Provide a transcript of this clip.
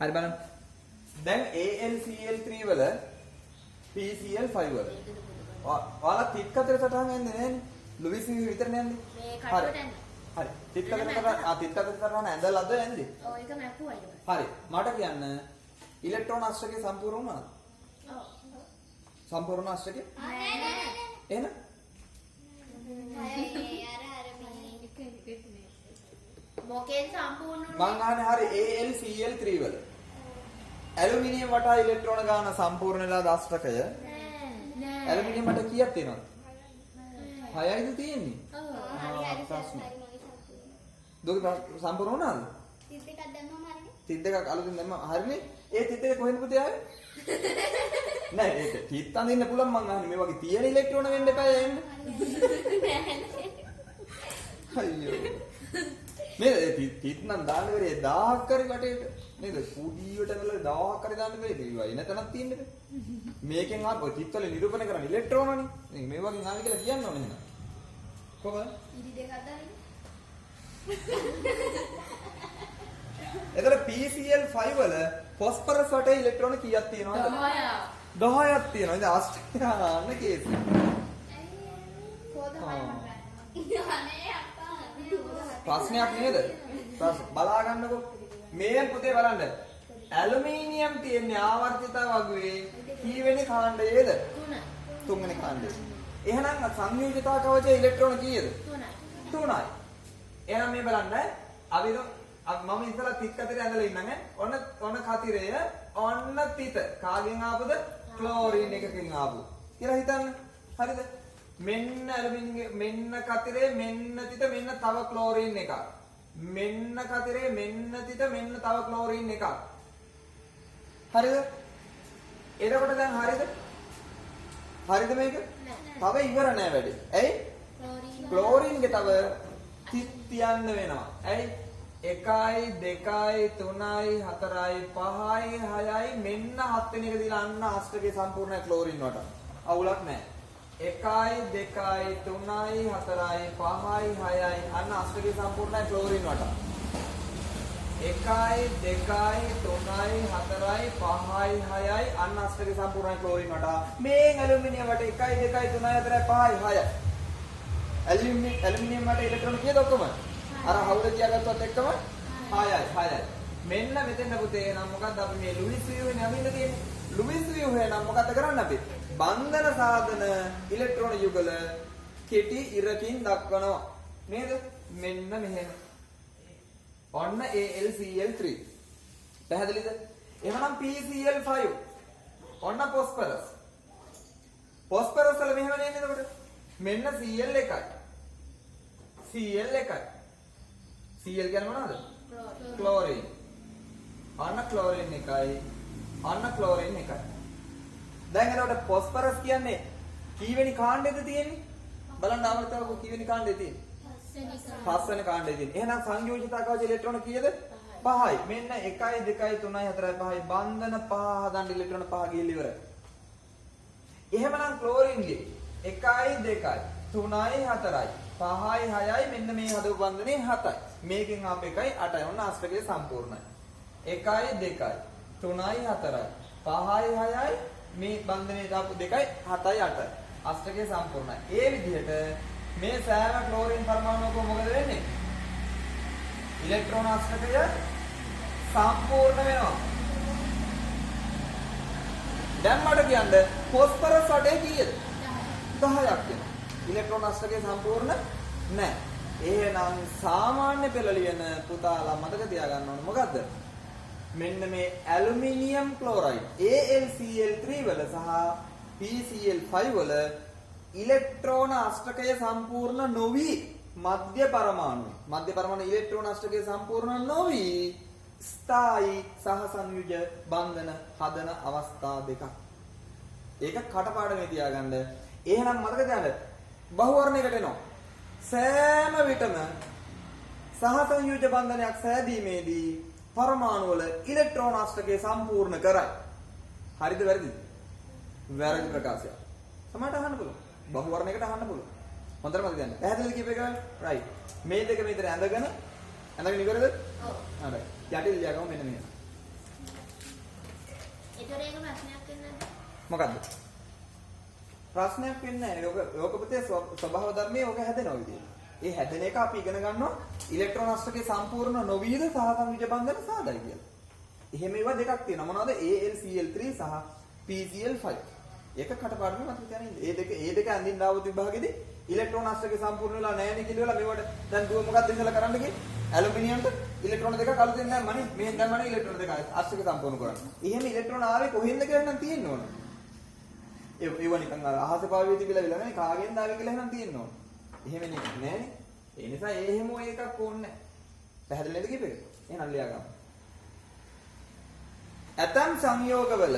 හරි බලන්න. දැන් AlCl3 වල PCl5 වල ඔයාලා තිත් කතර සටහන් යන්නේ නෑනේ. ලුයිස් විතරනේ යන්නේ. මේ කටුවට යන්නේ. හරි. තිත් කතර තිත් කතර සටහන ඇඳලාද යන්නේ? ඔව් ඒක මැප්පුවා ඊට පස්සේ. හරි. මට කියන්න ඉලෙක්ට්‍රෝන අෂ්ටකය සම්පූර්ණ වුණාද? ඔව්. සම්පූර්ණ අෂ්ටකය? නෑ නෑ. එහෙනම් මොකෙන් සම්පූර්ණ මං අහන්නේ හරි AlCl3 වල ඇලුමිනියම් වටා ඉලෙක්ට්‍රෝන ගාන සම්පූර්ණ වෙලා අෂ්ටකය නෑ. ඇලුමිනියම් වලට කීයක් තියෙනවද? 6යිද තියෙන්නේ? ඔව්. දුක සම්පූර්ණ වුණාද? තිත් එකක් දැම්මම හරිනේ. තිත් දෙකක් අලුතින් දැම්ම හරිනේ. ඒ තිත් දෙක කොහෙන්ද පුතේ ආවේ? නෑ ඒක තිත් අඳින්න පුළුවන් මං අහන්නේ මේ වගේ තියෙන ඉලෙක්ට්‍රෝන වෙන්න එපා එන්න. අයියෝ. මේ තිත් නම් දාන්න බැරි 1000ක් කරේ වටේට. නේද? කුඩියට වල 1000ක් කරේ දාන්න බැරි. ඒ වයි නැතනක් තියෙන්නේ. මේකෙන් ආපු තිත් වල නිරූපණය කරන ඉලෙක්ට්‍රෝනනේ. මේ වගේ ආවි කියලා කියන්න ඕනේ එහෙනම්. කොහොමද? ඉරි දෙකක් දාන්නේ. එතකොට PCl5 වල ෆොස්ෆරස් වටේ ඉලෙක්ට්‍රෝන කීයක් තියෙනවද? 10ක් තියෙනවා. ඉතින් අෂ්ටකය අන්න කේස්. කොහොමද අනේ අප්පා ප්‍රශ්නයක් නේද? බලා ගන්නකො. මේ පුතේ බලන්න. ඇලුමිනියම් තියෙන්නේ ආවර්තිත වගුවේ කීවෙනි කාණ්ඩයේද? 3. තුන්වෙනි කාණ්ඩයේ. එහෙනම් සංයෝජිතා කවචයේ ඉලෙක්ට්‍රෝන කීයද? 3යි. 3යි. එහෙනම් මේ බලන්න. අවිද මම ඉතලා තිත් කතරේ ඇඳලා ඉන්නම් ඈ. ඔන්න කතිරය ඔන්න තිත. කාගෙන් ආපුද? ක්ලෝරින් එකකින් ආපු. කියලා හිතන්න. හරිද? මෙන්න ඇලුමිනියම් මෙන්න කතරේ මෙන්න තිත මෙන්න තව ක්ලෝරින් එකක්. මෙන්න කතරේ මෙන්න තිත මෙන්න තව ක්ලෝරින් එකක්. හරිද? එතකොට දැන් හරිද? හරිද මේක? තව ඉවර නෑ වැඩි. ඇයි? ක්ලෝරින් ගේ තව තිත් තියන්න වෙනවා. ඇයි? 1යි 2යි 3යි 4යි 5යි 6යි මෙන්න 7 වෙනි එක දීලා අන්න අෂ්ටකේ සම්පූර්ණ ක්ලෝරින් වට. අවුලක් නැහැ. 1යි 2යි 3යි 4යි 5යි 6යි අන්න අෂ්ටකේ සම්පූර්ණ ක්ලෝරින් වට. 1යි 2යි 3යි 4යි 5යි 6යි අන්න අෂ්ටකේ සම්පූර්ණ ක්ලෝරින් වට. මේ ඇලුමිනියම් වට 1යි 2යි 3යි 4යි 5යි 6යි. ඇලුමිනියම් වට ඉලෙක්ට්‍රෝන කීයද ඔක්කොම? අර හවුල තියාගත්තොත් එක්කම 6යි. මෙන්න මෙතෙන් පුතේ නම් මොකද්ද අපි මේ ලුයිස් ව්‍යුවේ නමින්න තියෙන්නේ. ලුයිස් ව්‍යුවේ නම් මොකද්ද කරන්නේ අපි? බන්ධන සාධන ඉලෙක්ට්‍රෝන යුගල කෙටි ඉරකින් දක්වනවා. නේද? මෙන්න මෙහෙම. ඔන්න AlCl3. පැහැදිලිද? එහෙනම් PCl5. ඔන්න ෆොස්ෆරස්. ෆොස්ෆරස් වල මෙහෙම නේද එතකොට? මෙන්න Cl එකයි. Cl එකයි. Cl කියන්නේ මොනවද? ක්ලෝරින්. අන්න ක්ලෝරින් එකයි. අන්න ක්ලෝරින් එකයි. දැන් එතකොට ෆොස්ෆරස් කියන්නේ කීවෙනි කාණ්ඩයේද තියෙන්නේ? බලන්න ආවර්තව කීවෙනි කාණ්ඩයේ තියෙන්නේ? 5 වෙනි කාණ්ඩයේ තියෙන්නේ. එහෙනම් සංයෝජිත කවච ඉලෙක්ට්‍රෝන කීයද? 5යි. මෙන්න 1යි 2යි 3යි 4යි 5යි බන්ධන 5 හදන්න ඉලෙක්ට්‍රෝන 5 ගිහිල්ලා ඉවරයි. එහෙමනම් ක්ලෝරින්ගේ 1යි 2යි 3යි 4යි 5යි 6යි මෙන්න මේ හදපු බන්ධනේ 7යි. මේකෙන් ආප 1යි 8යි. ඔන්න අෂ්ටකය සම්පූර්ණයි. 1යි 2යි 3යි 4යි 5යි 6යි මේ බන්ධනේ දාපු 2යි 7යි 8යි. අෂ්ටකය සම්පූර්ණයි. ඒ විදිහට මේ සෑම ක්ලෝරින් පරමාණුවකම මොකද වෙන්නේ? ඉලෙක්ට්‍රෝන අෂ්ටකය සම්පූර්ණ වෙනවා. දැන් මට කියන්න ෆොස්ෆරස් වටේ කීයද? 10ක් වෙනවා. ඉලෙක්ට්‍රෝන අෂ්ටකය සම්පූර්ණ නැහැ. එහෙනම් සාමාන්‍ය පෙළ ලියන පුතාලා මතක තියාගන්න ඕනේ මොකද්ද? මෙන්න මේ ඇලුමිනියම් ක්ලෝරයිඩ් AlCl3 වල සහ PCl5 වල ඉලෙක්ට්‍රෝන අෂ්ටකය සම්පූර්ණ නොවි මධ්‍ය පරමාණු ඉලෙක්ට්‍රෝන අෂ්ටකය සම්පූර්ණ නොවි ස්ථායි සහ සංයුජ බන්ධන හදන අවස්ථා දෙකක්. ඒක කටපාඩමේ තියාගන්න. එහෙනම් මතක තියාගන්න බහුවර්ණයකට එනවා. සෑම විටම සහ සංයුජ බන්ධනයක් සෑදීමේදී පරමාණු වල ඉලෙක්ට්‍රෝන අෂ්ටකය සම්පූර්ණ කරයි. හරිද වැරදිද? වැරදි ප්‍රකාශයක්. සමහරට අහන්න පුළුවන්. බහුවර්ණයකට අහන්න පුළුවන්. හොඳට මතක තියාගන්න. පැහැදිලිද කියපේක? රයිට්. මේ දෙක මෙතන ඇඳගෙන ඉවරද? ඔව්. හරි. යටිල් ලියාගමු මෙන්න මෙහෙම. ඒතර ඒක ප්‍රශ්නයක් වෙන්නේ මොකද්ද? ප්‍රශ්නයක් වෙන්නේ නැහැ. යෝග පුතේ ස්වභාව ධර්මයේ යෝග හැදෙනවා විදියට. ඒ හැදෙන එක අපි ඉගෙන ගන්නවා ඉලෙක්ට්‍රෝන අෂ්ටකයේ සම්පූර්ණ නොවීද සහසංයුජ බන්ධන සාදයි කියලා. එහෙම ඒවා දෙකක් තියෙනවා. මොනවද? AlCl3 සහ PCl5. ඒක කටපාඩමේ මතක තියාගන්න. ඒ දෙක අඳින්න ආවොත් විභාගෙදී ඉලෙක්ට්‍රෝන අෂ්ටකයේ සම්පූර්ණ වෙලා නැහැ නේ කියලා මේවට දැන් දුව මොකක්ද ඉඳලා කරන්න කිව්වේ? ඇලුමිනියම්ට ඉලෙක්ට්‍රෝන දෙකක් අලුතෙන් දැන් මනේ මෙහෙන් දැන් මනේ ඉලෙක්ට්‍රෝන දෙක අෂ්ටක සම්පූර්ණ කරන්න. එහෙම ඉලෙක්ට්‍රෝන ආවේ කොහෙන්ද කියලා නම් තියෙන්න ඕන. ඒව නිකන් අහස පාවෙ තිබිලා විලා නේ කාගෙන්ද ආවේ කියලා එහෙනම් තියෙන්න ඕන. එහෙම නෑනේ. ඒ නිසා එහෙම ඔය එකක් ඕනේ නැහැ. පැහැදිලි නේද කිව්වේ? එහෙනම් ලියා ගන්න. ඇතම් සංයෝගවල